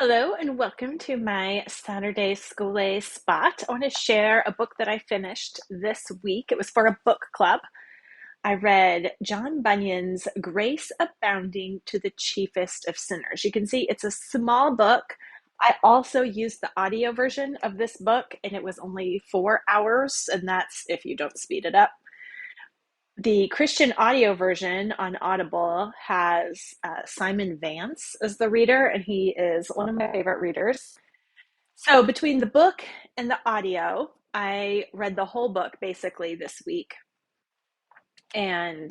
Hello and welcome to my Saturday School Day spot. I want to share a book that I finished this week. It was for a book club. I read John Bunyan's Grace Abounding to the Chiefest of Sinners. You can see it's a small book. I also used the audio version of this book, and it was only 4 hours, and that's if you don't speed it up. The Christian audio version on Audible has Simon Vance as the reader, and he is one of my favorite readers. So, between the book and the audio, I read the whole book basically this week, and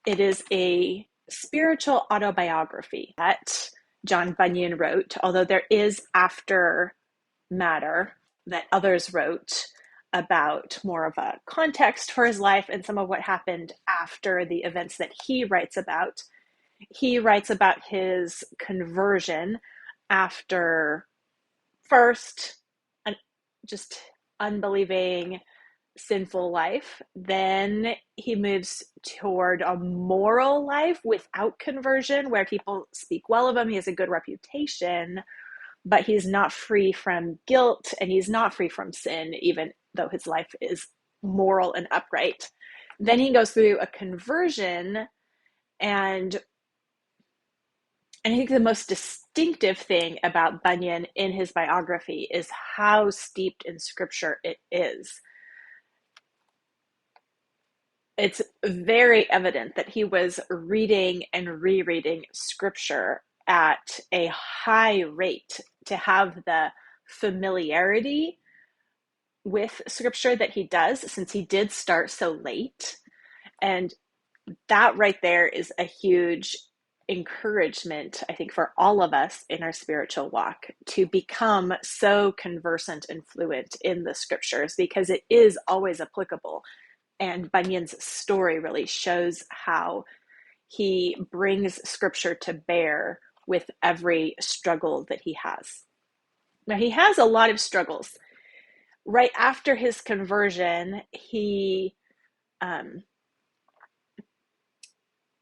it is a spiritual autobiography that John Bunyan wrote, although there is after matter that others wrote about more of a context for his life and some of what happened after the events that he writes about. He writes about his conversion after first an just unbelieving sinful life. Then he moves toward a moral life without conversion, where people speak well of him. He has a good reputation, but he's not free from guilt and he's not free from sin, even though his life is moral and upright. Then he goes through a conversion, and I think the most distinctive thing about Bunyan in his biography is how steeped in scripture it is. It's very evident that he was reading and rereading scripture at a high rate to have the familiarity with scripture that he does, since he did start so late. And that right there is a huge encouragement, I think, for all of us in our spiritual walk to become so conversant and fluent in the scriptures, because it is always applicable. And Bunyan's story really shows how he brings scripture to bear with every struggle that he has. Now, he has a lot of struggles. Right after his conversion, he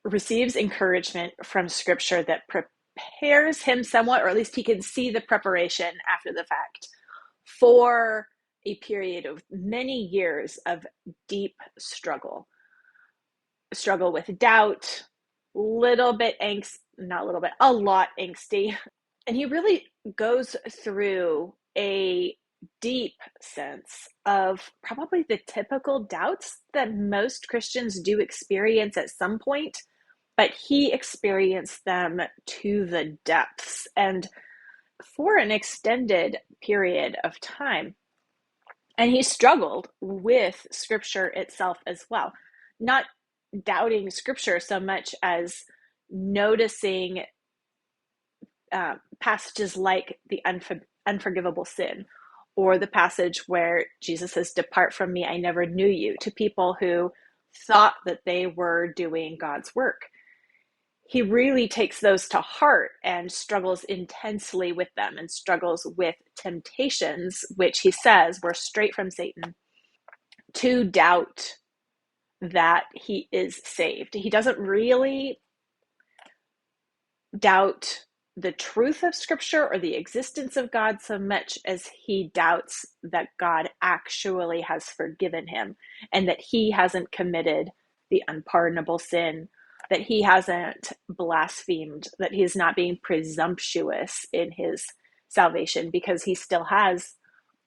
receives encouragement from scripture that prepares him somewhat, or at least he can see the preparation after the fact, for a period of many years of deep struggle with doubt, little bit angst, not a little bit, a lot angsty. And he really goes through a deep sense of probably the typical doubts that most Christians do experience at some point, but he experienced them to the depths and for an extended period of time. And he struggled with scripture itself as well, not doubting scripture so much as noticing passages like the unforgivable sin, or the passage where Jesus says, "Depart from me, I never knew you," to people who thought that they were doing God's work. He really takes those to heart and struggles intensely with them, and struggles with temptations, which he says were straight from Satan, to doubt that he is saved. He doesn't really doubt the truth of scripture or the existence of God so much as he doubts that God actually has forgiven him, and that he hasn't committed the unpardonable sin, that he hasn't blasphemed, that he is not being presumptuous in his salvation, because he still has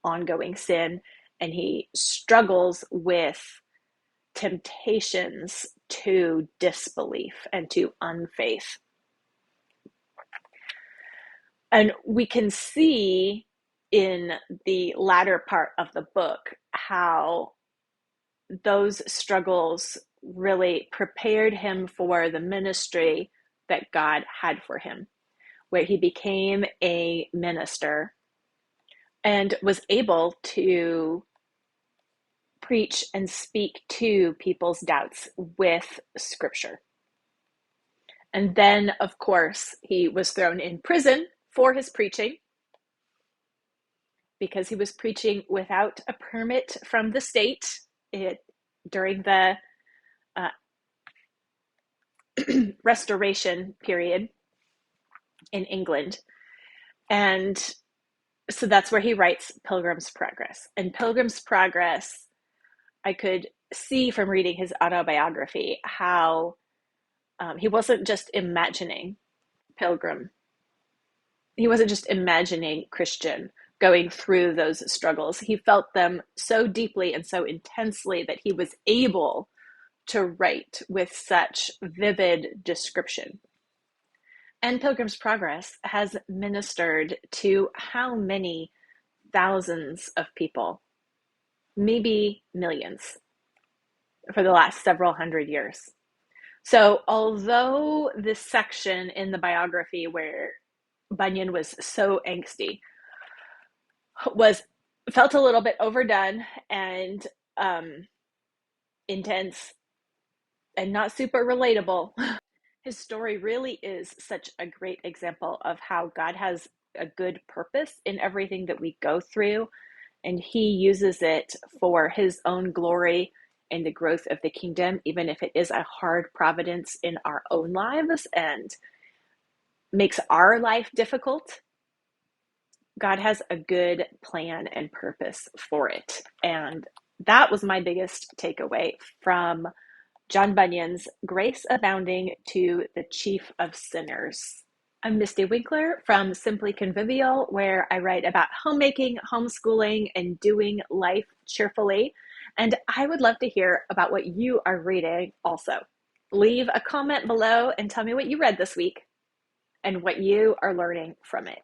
ongoing sin, and he struggles with temptations to disbelief and to unfaith. And we can see in the latter part of the book how those struggles really prepared him for the ministry that God had for him, where he became a minister and was able to preach and speak to people's doubts with scripture. And then, of course, he was thrown in prison for his preaching, because he was preaching without a permit from the state during the Restoration period in England. And so that's where he writes Pilgrim's Progress. And Pilgrim's Progress, I could see from reading his autobiography how he wasn't just imagining Pilgrim. He wasn't just imagining Christian going through those struggles. He felt them so deeply and so intensely that he was able to write with such vivid description. And Pilgrim's Progress has ministered to how many thousands of people, maybe millions, for the last several hundred years. So, although this section in the biography where Bunyan was so angsty was felt a little bit overdone and intense and not super relatable, his story really is such a great example of how God has a good purpose in everything that we go through, and he uses it for his own glory and the growth of the kingdom, even if it is a hard providence in our own lives and makes our life difficult. God has a good plan and purpose for it. And that was my biggest takeaway from John Bunyan's Grace Abounding to the Chief of Sinners. I'm Misty Winkler from Simply Convivial, where I write about homemaking, homeschooling, and doing life cheerfully. And I would love to hear about what you are reading also. Leave a comment below and tell me what you read this week and what you are learning from it.